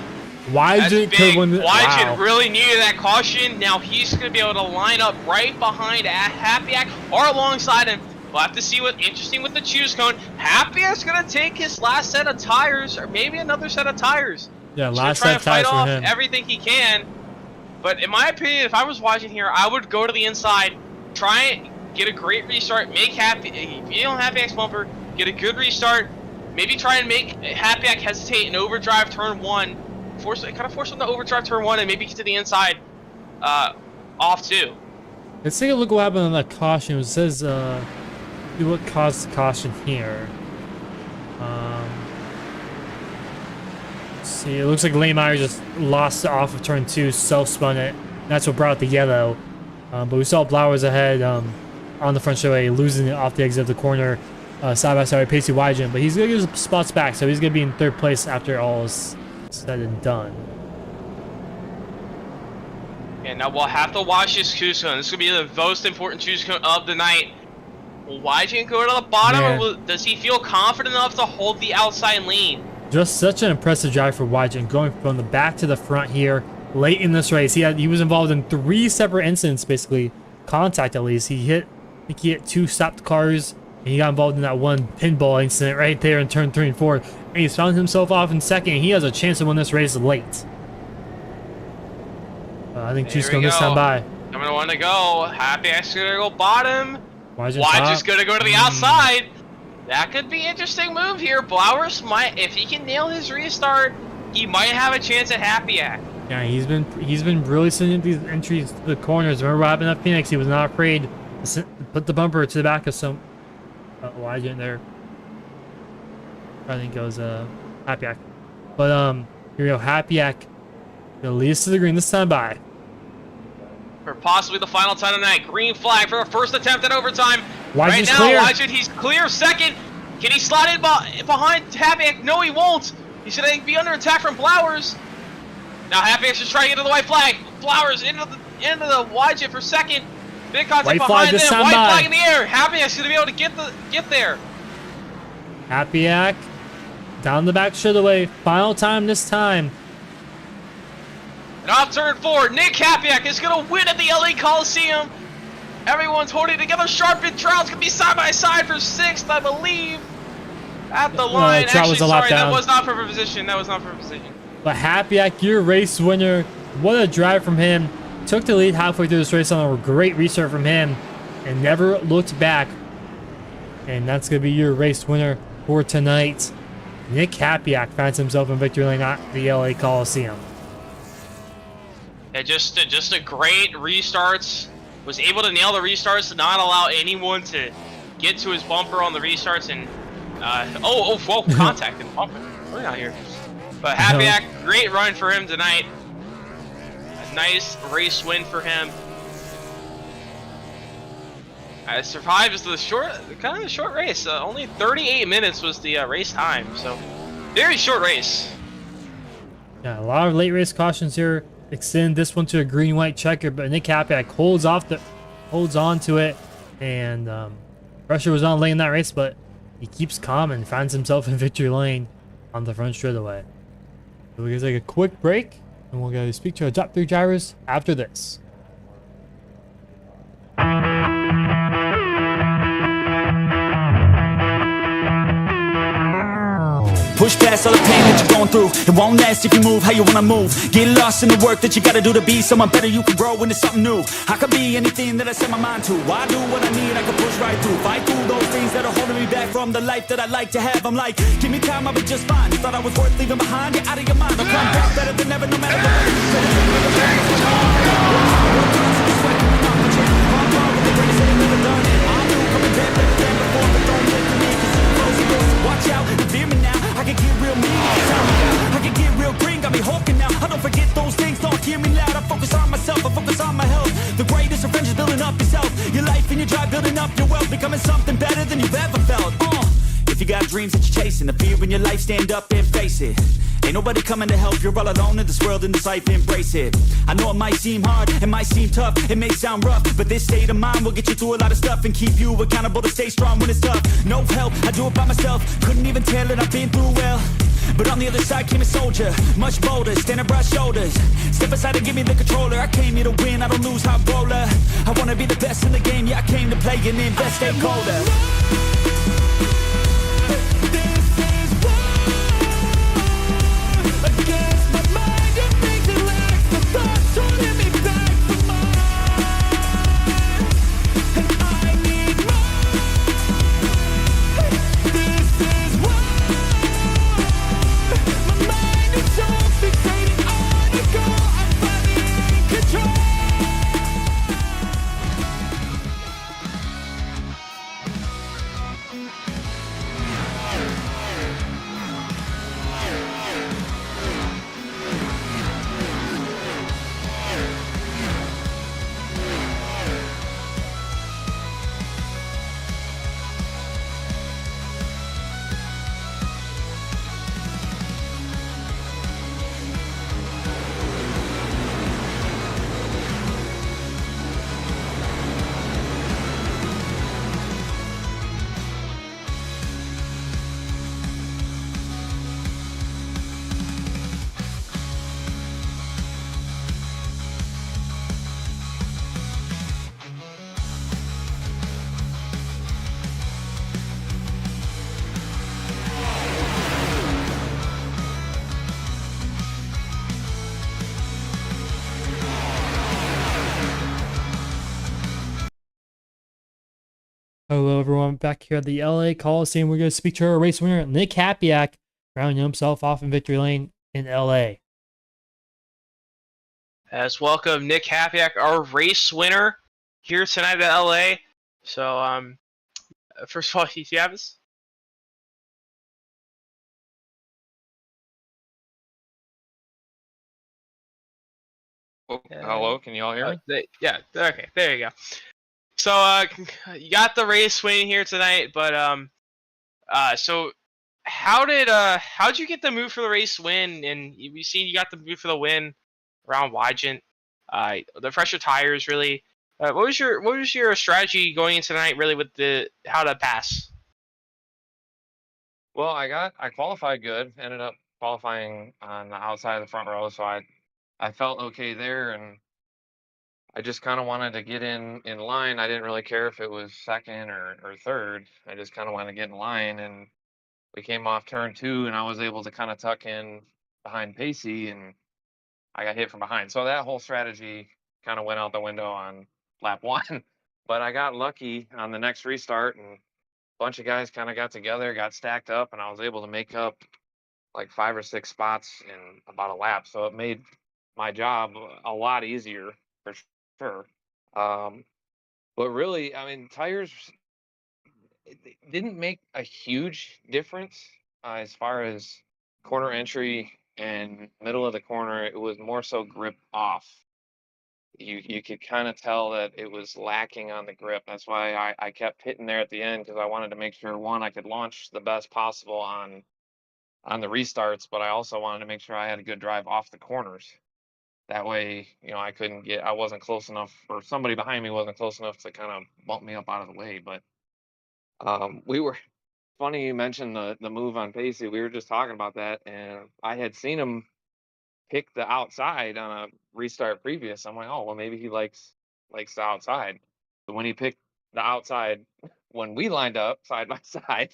Wygent could win. Wygent really needed that caution. Now he's going to be able to line up right behind Happyak or alongside him. We'll have to see what interesting with the choose cone. Happyak's going to take his last set of tires, or maybe another set of tires. Yeah, He's last set of tires for him. try to fight off everything he can. But in my opinion, if I was watching here, I would go to the inside, try and get a great restart, make Happyak's bumper, get a good restart, maybe try and make Happyak hesitate and overdrive turn 1. Force him to overdrive turn 1 and maybe get to the inside off 2. Let's take a look at what happened on that caution. It says see what caused the caution here. Let's see, it looks like Lane Meyer just lost it off of turn 2, self-spun it. That's what brought the yellow. But we saw Blauer's ahead on the front straightaway, losing it off the exit of the corner, side by side with Pacey Wygent. But he's gonna get his spots back, so he's gonna be in 3rd place after all is said and done. And now we'll have to watch this choose cone. This is going to be the most important choose cone of the night. Will Wygent go to the bottom, or does he feel confident enough to hold the outside lane? Just such an impressive drive for Wygent, going from the back to the front here late in this race. He was involved in 3 separate incidents, basically contact at least. I think he hit 2 stopped cars, and he got involved in that one pinball incident right there in turn 3 and 4. And he's found himself off in 2nd, and he has a chance to win this race late. I think Juice going this time by. Coming to 1 to go. Happyak's going to go bottom. Wygent's going to go to the outside. That could be an interesting move here. Blauer's might, if he can nail his restart, he might have a chance at Happyak. Yeah, he's been really sending these entries to the corners. Remember what happened at Phoenix? He was not afraid to put the bumper to the back of some Wygent there. I think it was Happyak. But here we go. Happyak lead us to the green this time by. For possibly the final time tonight. Green flag for the first attempt at overtime. Wygent's right now, clear. Wygent, he's clear 2nd. Can he slide in behind Happyak? No, he won't. He's going to be under attack from Blauer's. Now Happyk's just trying to get to the white flag. Blauer's into the Wygent for 2nd. Big contact White behind flag them. White flag in the air. Happyk's going to be able to get there. Happyak down the back straightaway. Final time this time. And off turn 4, Nick Happyak is going to win at the LA Coliseum. Everyone's holding together. Sharp and Trout's going to be side by side for 6th, I believe. At the line. Actually, sorry, that was not for position. But Happyak, your race winner. What a drive from him. Took the lead halfway through this race on a great restart from him and never looked back. And that's going to be your race winner for tonight. Nick Happyak finds himself in victory lane at the LA Coliseum. Yeah, just a great restarts. Was able to nail the restarts to not allow anyone to get to his bumper on the restarts and contact and bumper. We're not here. But Happyak, great run for him tonight. A nice race win for him. Survives the short race. Only 38 minutes was the race time, so very short race. Yeah, a lot of late race cautions here extend this one to a green-white checker, but Nick Hapiak holds on to it, and pressure was on late in that race, but he keeps calm and finds himself in victory lane on the front straightaway. So we're gonna take a quick break, and we'll go speak to our top 3 drivers after this. Push past all the pain that you're going through. It won't last if you move how you wanna move. Get lost in the work that you gotta do to be someone better. You can grow into something new. I could be anything that I set my mind to. I do what I need, I can push right through. Fight through those things that are holding me back from the life that I like to have. I'm like, give me time, I'll be just fine. You thought I was worth leaving behind? You're out of your mind. I'll come back better than ever, no matter watch out, fear me now. I can get real mean, I can get real green, got me hulking now. I don't forget those things, don't hear me loud. I focus on myself, I focus on my health. The greatest revenge is building up yourself. Your life and your drive, building up your wealth. Becoming something better than you've ever felt. If you got dreams that you're chasing, the fear in your life, stand up and face it. Ain't nobody coming to help, you're all alone in this world, in this life, embrace it. I know it might seem hard, it might seem tough, it may sound rough, but this state of mind will get you through a lot of stuff and keep you accountable to stay strong when it's tough. No help, I do it by myself, couldn't even tell it, I've been through well. But on the other side came a soldier, much bolder, standing broad shoulders. Step aside and give me the controller, I came here to win, I don't lose, high roller. I wanna be the best in the game, yeah I came to play and invest, stay colder. Hello everyone, back here at the LA Coliseum. We're going to speak to our race winner, Nick Hapiak, rounding himself off in victory lane in LA. Let's welcome Nick Hapiak, our race winner, here tonight at LA. So, first of all, do you have this? Oh, hello, can you all hear me? Yeah, okay, there you go. So, you got the race win here tonight, but so how'd you get the move for the race win? And we seen you got the move for the win around Wygent, the fresher tires, really. What was your strategy going into tonight, really, with how to pass? Well, I qualified good, ended up qualifying on the outside of the front row, so I felt okay there, and I just kind of wanted to get in line. I didn't really care if it was second or third. I just kind of wanted to get in line, and we came off turn 2, and I was able to kind of tuck in behind Pacey, and I got hit from behind. So that whole strategy kind of went out the window on lap 1. But I got lucky on the next restart, and a bunch of guys kind of got together, got stacked up, and I was able to make up like 5 or 6 spots in about a lap. So it made my job a lot easier for sure. But really, I mean, tires it didn't make a huge difference as far as corner entry and middle of the corner. It was more so grip off. You could kind of tell that it was lacking on the grip. That's why I kept hitting there at the end, because I wanted to make sure, one, I could launch the best possible on the restarts, but I also wanted to make sure I had a good drive off the corners. That way, I wasn't close enough, or somebody behind me wasn't close enough to kind of bump me up out of the way. But we were funny you mentioned the move on Pacey. We were just talking about that, and I had seen him pick the outside on a restart previous. I'm like, oh well, maybe he likes the outside. But when he picked the outside when we lined up side by side,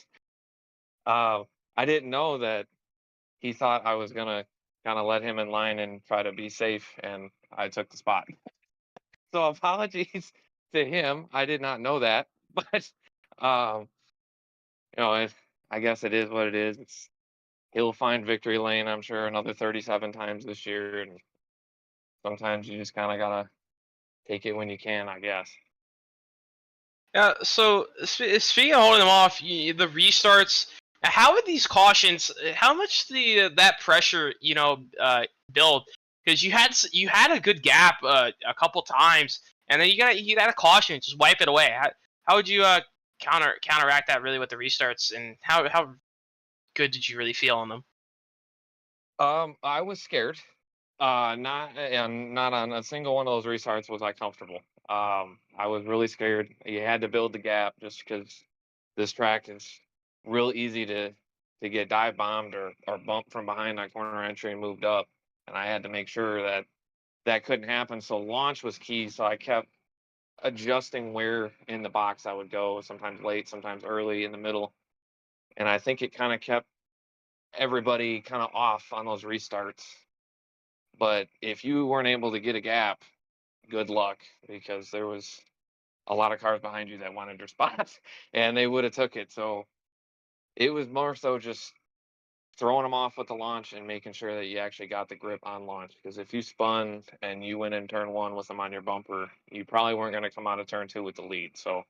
uh, I didn't know that he thought I was gonna kind of let him in line and try to be safe, and I took the spot. So apologies to him. I did not know that, but um, I guess it is what it is. He'll find victory lane, I'm sure, another 37 times this year, and sometimes you just kind of gotta take it when you can, I guess. Yeah. So speaking of holding them off, the restarts. How would these cautions? How much that pressure build? Because you had a good gap a couple times, and then you got a caution, just wipe it away. How would you counteract that really with the restarts, and how good did you really feel on them? I was scared. Not on a single one of those restarts was I comfortable. I was really scared. You had to build the gap just because this track is real easy to get dive bombed or bumped from behind that corner entry and moved up. And I had to make sure that that couldn't happen. So launch was key. So I kept adjusting where in the box I would go, sometimes late, sometimes early, in the middle. And I think it kind of kept everybody kind of off on those restarts. But if you weren't able to get a gap, good luck, because there was a lot of cars behind you that wanted their spots and they would have took it. So it was more so just throwing them off with the launch and making sure that you actually got the grip on launch. Because if you spun and you went in turn one with them on your bumper, you probably weren't going to come out of turn two with the lead. So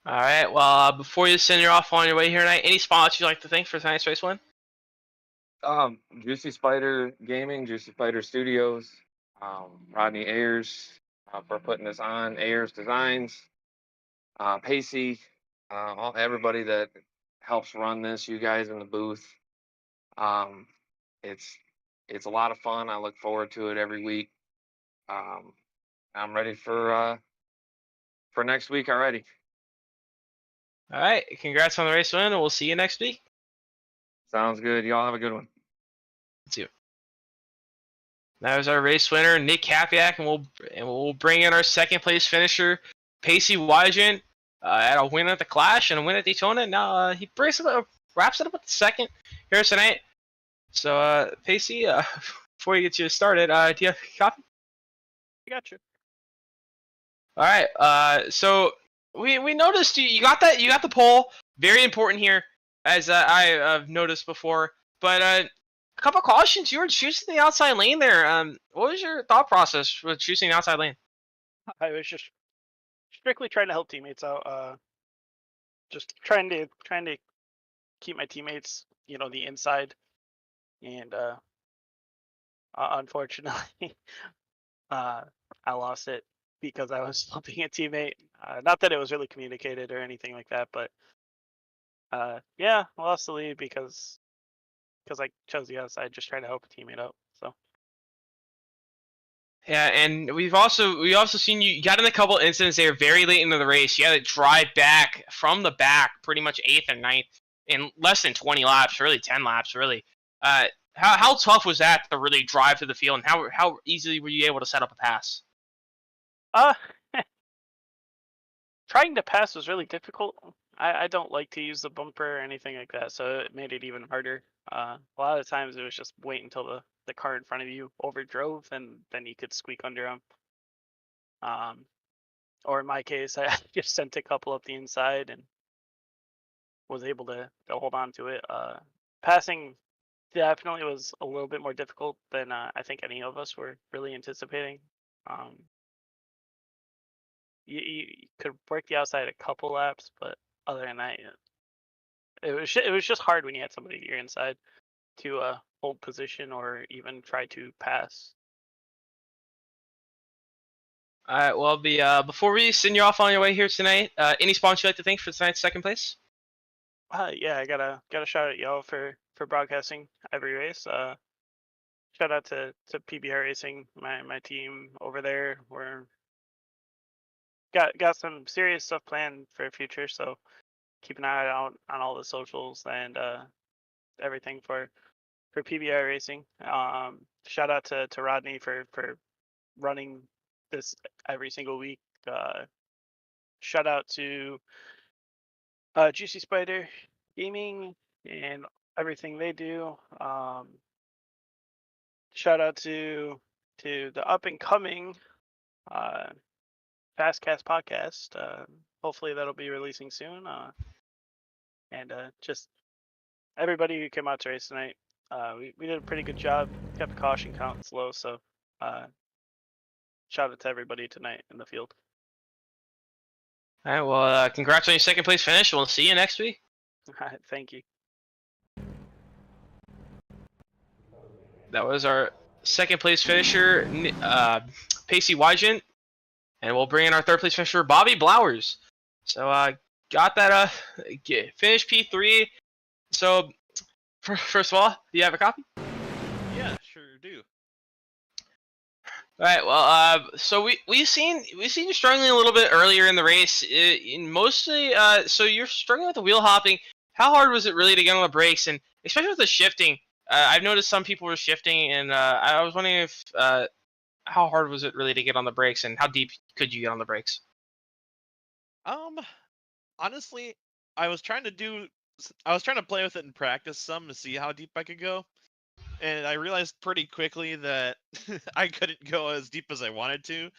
All right. Well, before you send you off on your way here tonight, any spots you'd like to thank for tonight's race win? Juicy Spider Gaming, Juicy Spider Studios, Rodney Ayers for putting this on, Ayers Designs, Pacey, everybody that helps run this, you guys in the booth. Um, it's a lot of fun. I look forward to it every week. I'm ready for next week already. All right. Congrats on the race win, and we'll see you next week. Sounds good. Y'all have a good one. See you. That was our race winner, Nick Kapiak, and we'll bring in our second place finisher, Pacey Wygen, at a win at the Clash and a win at Daytona. Now he wraps it up with the second here tonight. So Pacey, before we get you started, do you have a copy? I got you. All right. So we noticed you got the pole. Very important here, as I've noticed before. But a couple cautions. You were choosing the outside lane there. What was your thought process with choosing the outside lane? I was just strictly trying to help teammates out. Just trying to keep my teammates, the inside. And unfortunately, I lost it because I was helping a teammate. Not that it was really communicated or anything like that, but yeah, I lost the lead because I chose the outside, just trying to help a teammate out. So Yeah, and we've also seen you got in a couple incidents there very late into the race. You had to drive back from the back, pretty much 8th and 9th, in less than 20 laps, really 10 laps, really. How tough was that to really drive to the field, and how easily were you able to set up a pass? trying to pass was really difficult. I don't like to use the bumper or anything like that, so it made it even harder. A lot of times it was just wait until the car in front of you overdrove, and then you could squeak under them. Or in my case, I just sent a couple up the inside and was able to hold on to it. Passing definitely was a little bit more difficult than I think any of us were really anticipating. You could work the outside a couple laps, but other than that, it was just hard when you had somebody at your inside to hold position or even try to pass. All right. Well, before we send you off on your way here tonight, any sponsor you'd like to thank for tonight's second place? Yeah, I gotta shout out y'all for broadcasting every race. shout out to PBR Racing, my team over there. We're got some serious stuff planned for the future, so keep an eye out on all the socials and everything for PBR Racing. Shout out to Rodney for running this every single week. Shout out to Juicy Spider Gaming and everything they do. Shout out to the up and coming uh, Fastcast podcast. Hopefully that'll be releasing soon. And just everybody who came out to race tonight. We did a pretty good job. Kept the caution counts low, so shout out to everybody tonight in the field. All right, well, congrats on your second place finish. We'll see you next week. Thank you. That was our second place finisher, Pacey Wygent, and we'll bring in our third place finisher, Bobby Blowers. So, got that finished P3. So, first of all, do you have a copy? Yeah, sure do. All right. Well, so we've seen you struggling a little bit earlier in the race. Mostly, so you're struggling with the wheel hopping. How hard was it really to get on the brakes, and especially with the shifting? I've noticed some people were shifting, and I was wondering if how hard was it really to get on the brakes, and how deep could you get on the brakes? Honestly, I was trying to play with it in practice some to see how deep I could go. And I realized pretty quickly that I couldn't go as deep as I wanted to.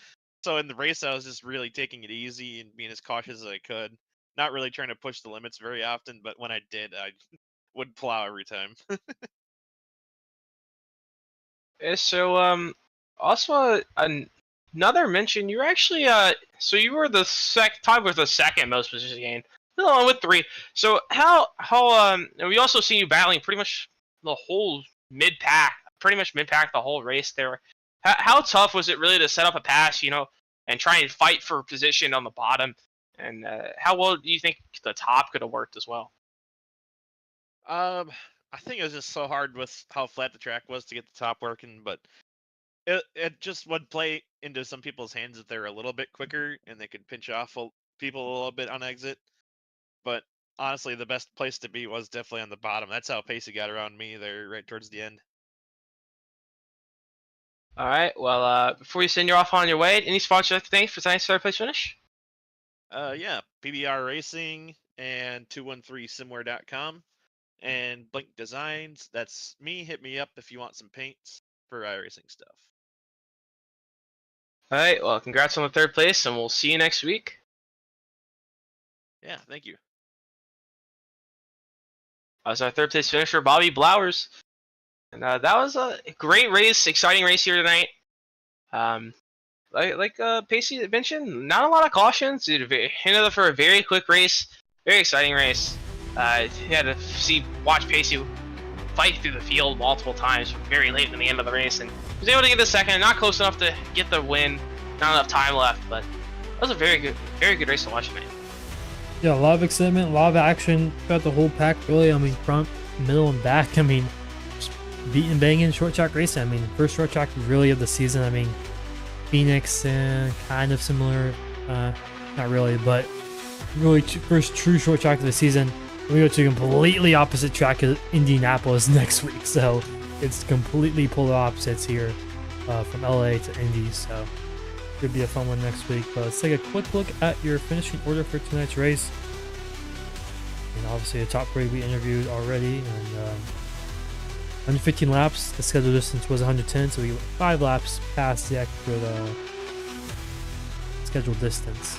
So in the race, I was just really taking it easy and being as cautious as I could. Not really trying to push the limits very often, but when I did, I would plow every time. So, also another mention. You're actually so you were the tied with the second most positions gained, no, with 3. So how we also see you battling pretty much the whole mid pack the whole race there. How tough was it really to set up a pass, and try and fight for position on the bottom? And how well do you think the top could have worked as well? I think it was just so hard with how flat the track was to get the top working, but it just would play into some people's hands if they're a little bit quicker and they could pinch off people a little bit on exit. But honestly, the best place to be was definitely on the bottom. That's how Pacey got around me there right towards the end. All right. Well, before you send you off on your way, any sponsors you'd like to thank for tonight's third place finish? Yeah, PBR Racing and 213simware.com and Blink Designs. That's me. Hit me up if you want some paints for iRacing stuff. All right. Well, congrats on the third place, and we'll see you next week. Yeah, thank you. That was our third place finisher, Bobby Blowers. And that was a great race, exciting race here tonight. Like Pacey mentioned, not a lot of cautions. Hinted for a very quick race, very exciting race. You had to watch Pacey fight through the field multiple times very late in the end of the race, and was able to get a second. Not close enough to get the win. Not enough time left, but that was a very good race to watch tonight. Yeah, a lot of excitement, a lot of action throughout the whole pack, really. I mean, front, middle, and back. I mean, just beating, banging short track racing. I mean, first short track really of the season. I mean, Phoenix, kind of similar, not really, but really first true short track of the season. We go to a completely opposite track of Indianapolis next week, so it's completely polar opposites here from LA to Indy. So should be a fun one next week. But let's take a quick look at your finishing order for tonight's race. And obviously the top 3 we interviewed already, and 115 laps. The scheduled distance was 110, so we went 5 laps past the accurate scheduled distance.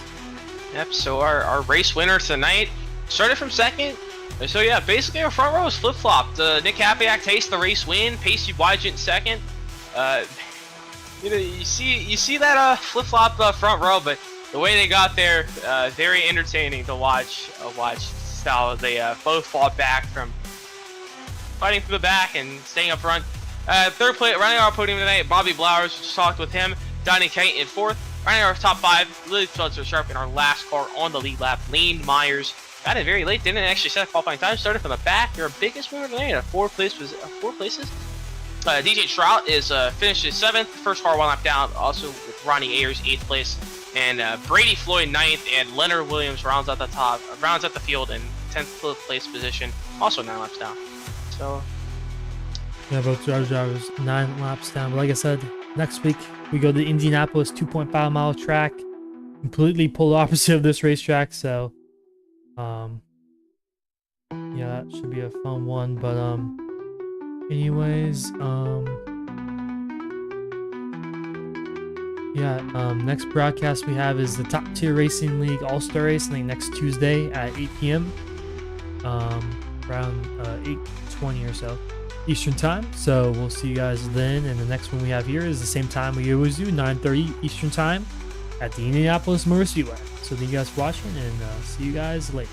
Yep. So our race winner tonight started from second. So yeah, basically our front row was flip-flopped. Nick Capiak takes the race win. Pacey Wygent second. You see that flip-flop front row, but the way they got there, very entertaining to watch. Style they both fought back from fighting through the back and staying up front. Third place, running our podium tonight, Bobby Blowers. Just talked with him. Donnie Kate in fourth. Running our top 5, Lily Sharp in our last car on the lead lap. Lane Myers got it very late. Didn't actually set a qualifying time. Started from the back. Your biggest winner tonight at 4 places. DJ Trout is finished 7th, first car 1 lap down, also with Ronnie Ayers 8th place, and Brady Floyd 9th, and Leonard Williams rounds out the field in 10th place position, also 9 laps down. So yeah, both drivers 9 laps down. But like I said, next week we go to Indianapolis 2.5 mile track, completely polar opposite of this racetrack. So, yeah, that should be a fun one. But anyways, next broadcast we have is the Top Tier Racing League All-Star Race, I think next Tuesday at 8 p.m. Around 8:20 or so Eastern time. So we'll see you guys then. And the next one we have here is the same time we always do, 9:30 Eastern time at the Indianapolis Motor Speedway. So thank you guys for watching, and see you guys later.